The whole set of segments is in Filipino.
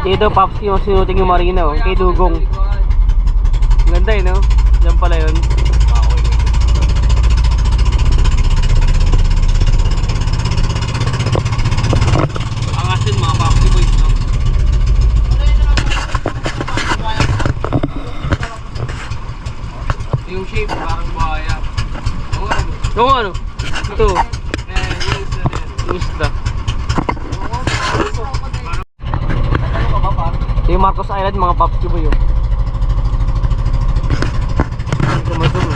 Dito Pops yung sinuting yung marina oh, kay Dugong. Ganda eh no? Diyan pala yun. Angasin mga Popsy boys no? Yung shape parang buhaya. Oo ano? Ito. Yung isda. Yung Marcos Island mga Popsy boy oh. Dumadum.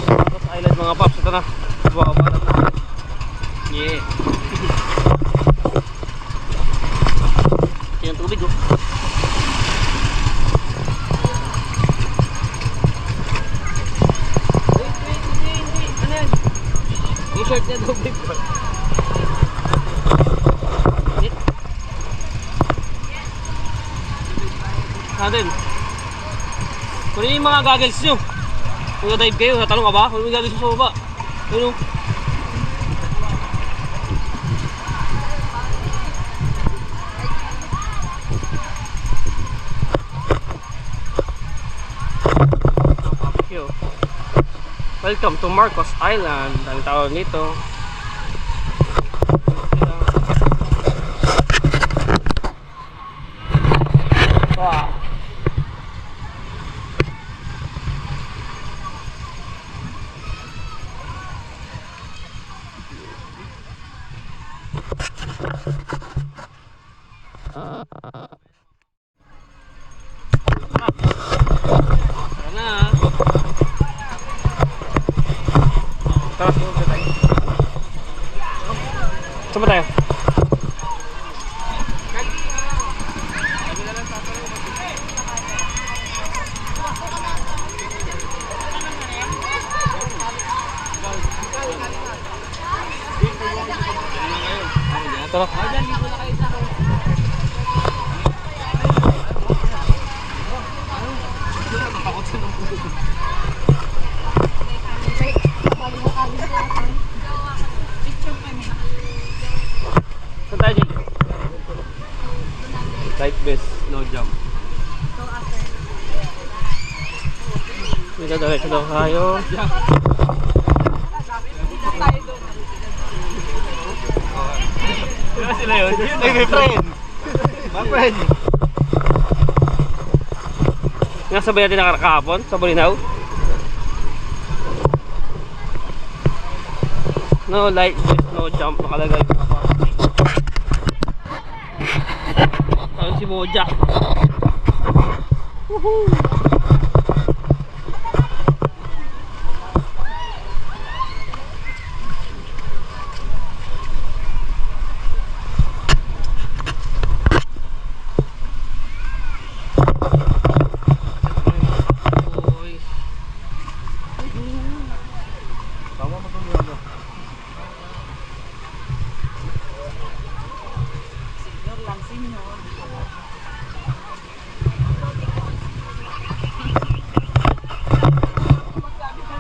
Marcos Island mga Pops, ito na. Buwabalat na. Yeah. Yung tubig oh. Ano yan? Yung shirt niya tubig ko. Natin. Kunin yung mga goggles nyo. Kung na-dive kayo, natanong ka ba? Kung yung goggles nyo sa baba. Ano? Welcome to Marcos Island. Ang tawag nito. Wow. Saan ba tayo? Tara. Saan tayo dito? Life vest, no jump. Dito diretso daw tayo. Diba sila yun? Ay, my friend! My friend! Nasabay natin nakakapon sa Bulinaw. No light vest, no jump nakalagay. Ayun si Moja. Woohoo!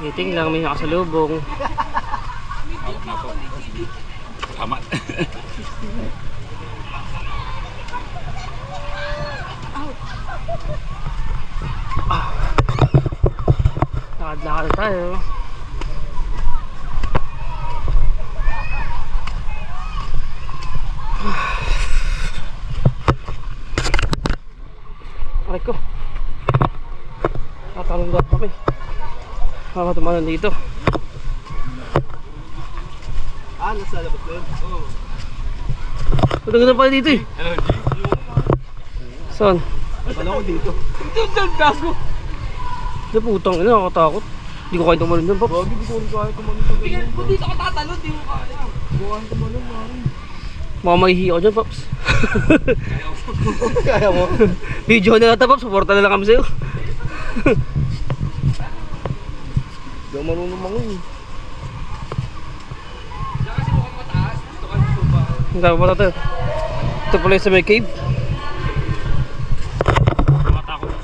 Meeting lang, may nakasalubong. Tama. Lakad-lakad tayo. Aray ko. Tatalong daw kami. Baka tumalan dito. Nasa labas na yun? Oo. Ganda pala dito eh. Ano, G? Saan? Wala ko dito. Dito, gago. Hindi putang ina, nakakatakot. Hindi ko kaya tumalon dyan, Pops. Wag, hindi ko rin kaya tumalon sa ganyan. Kung dito ka tatalon, di mo kaya. Hindi ko kaya tumalon, mari. Baka mahihi ako dyan, Pops. Kaya mo? Video na natin, Pops. Supporta na lang kami sa'yo. Hindi ako marunong mangoy. Diyan kasi mukhang mataas. Gusto ka susuba. Ang dami pa ito. Ito pala yung sa may cave. Nakatakot.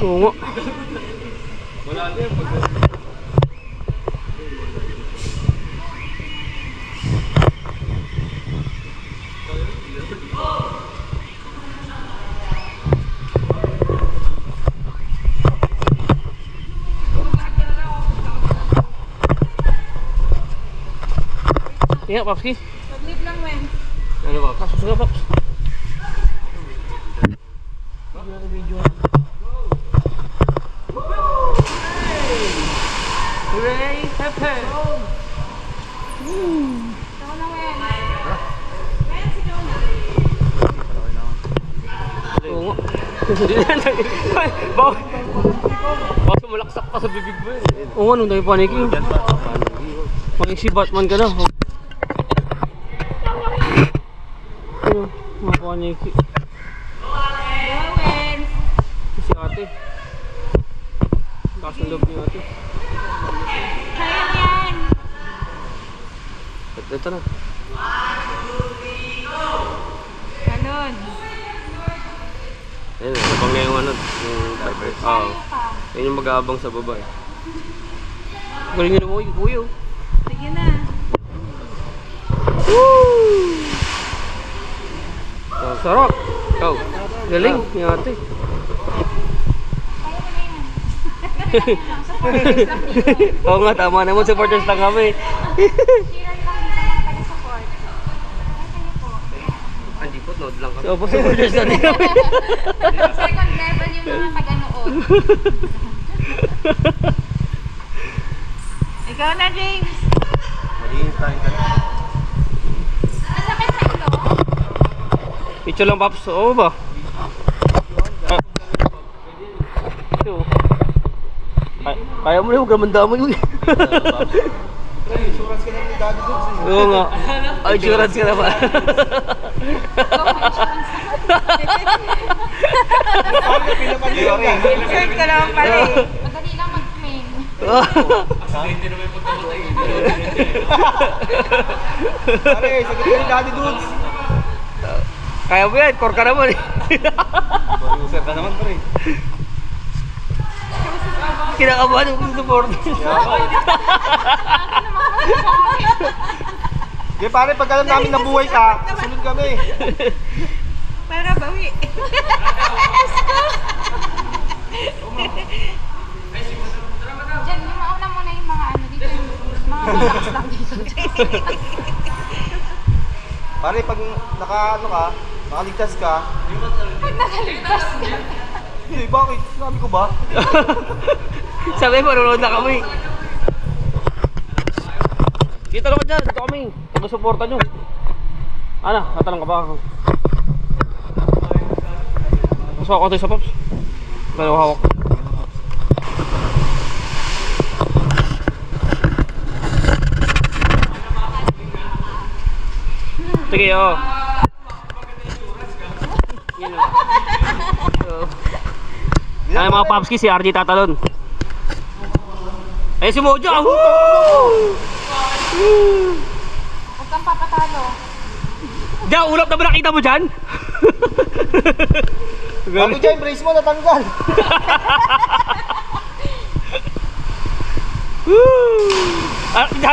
Oo nga. Wala din. Iya, Papski. Saglit lang, Wen. Ano ba? Kasus nga, Paps. Hooray, Pepe! Ikaw na, Wen. Wen, si Jonah. Oo nga. Hindi na lang. Baka malaksak pa sa bibig mo eh. Oo nga, nung dahil paniki. Maging si Batman ka na. Ano, mga paniki. Hello, Wen. Si ate. Taas ang loob ni ate. Kaya yan. Ito na. Ganon. Ayun, sabang na yung ano. Yung carpet. Oo. Yun yung mag-aabang sa baba eh. Galing yun mo, yung kuyo. Sige na. Sarap. Ikaw. Galing, yung ate. Kaya mo na yan. Supporters lang dito. Oo nga, tama naman. Supporters lang kami. Cheeran lang dito mga taga-support. Ay, kayo po. Hindi po, nood lang kami. Opo, supporters lang din kami. Second level yung mga taga-nood. Ikaw na, James. Malinis tayo ka. Masakit sa ito? Picture lang, Paps. Oo ba? Ito. Kaya mo na yung gramandamay mo. Insurance ka naman ni Daddy Dubs eh. Oo nga. Ay, insurance ka na ba? Insert ka naman pala eh. Madali lang mag-claim. Pare, sagot ka ni Daddy Dubs. Kaya mo yan, core ka naman eh. User ka naman pare. Kinakabahan yung supporters. Okay pare, pag alam namin na buhay ka, sunod kami. Para bawi. Diyan, yung mauna muna yung mga ano dito. Yung mga malakas lang dito. Pare, pag nakaligtas ka, Pag nakaligtas ka. hindi, bakit? Sabi ko ba? Sabi mo, nanonood na kami. Dito naman dyan, dito kami. Taga-suporta nyo. Ano, natanong ka ba ako? Mas ako tayo sa Pops. Dalawa hawak. Sige, oo. Yun o. Ay mga Popski, si RJ tatalon. Eh si Mojo! Huwag kang papatalo. Diyan, ulap na ba nakita mo dyan? Bago dyan, brace mo natanggal. Ah, RJ.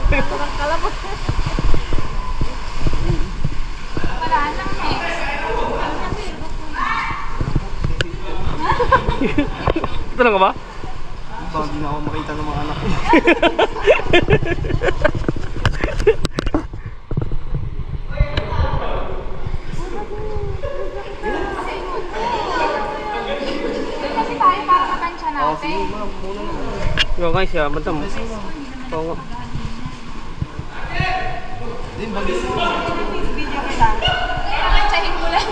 Parang kalabot. Wala nang next. Ito lang ka ba? Bago na ako makita ng mga anak ko. Doon kasi tayo para matansya natin. Ikaw guys, ya, banta mo. Oo nga. Video kita. Tatansyahin ko lang.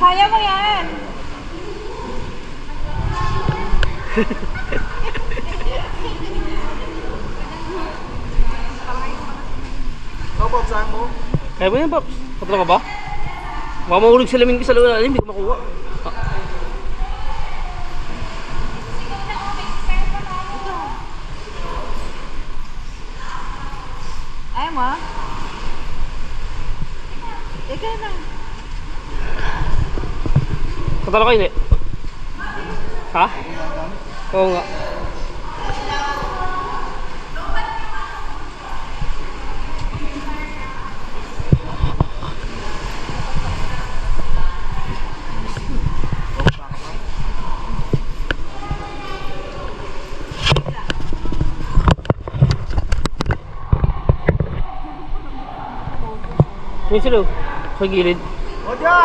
Kaya mo yan. Ikaw, Bob, saan mo? Kaya mo yan, Pops. Patlo ka ba? Baka mahulog sa lamin ko sa loob, hindi ko makuha. Ayaw mo? Ikaw na. Patalo kayo, hindi? Ha? Oo nga. Yung sila, sa gilid. Odya!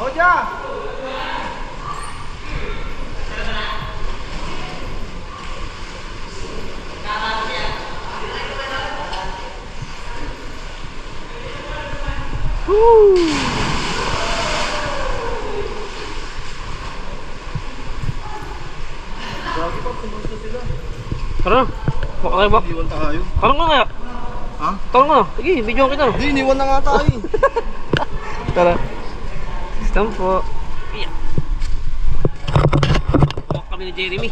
Odya! Tara na. Baka kayo ba? Iwan tayo. Tanong ka kaya. Ha? Tanong ka. Sige, video kita. Hindi, iniwan na nga tayo. Tara. Stamp po. Yeah. Kami ni Jeremy.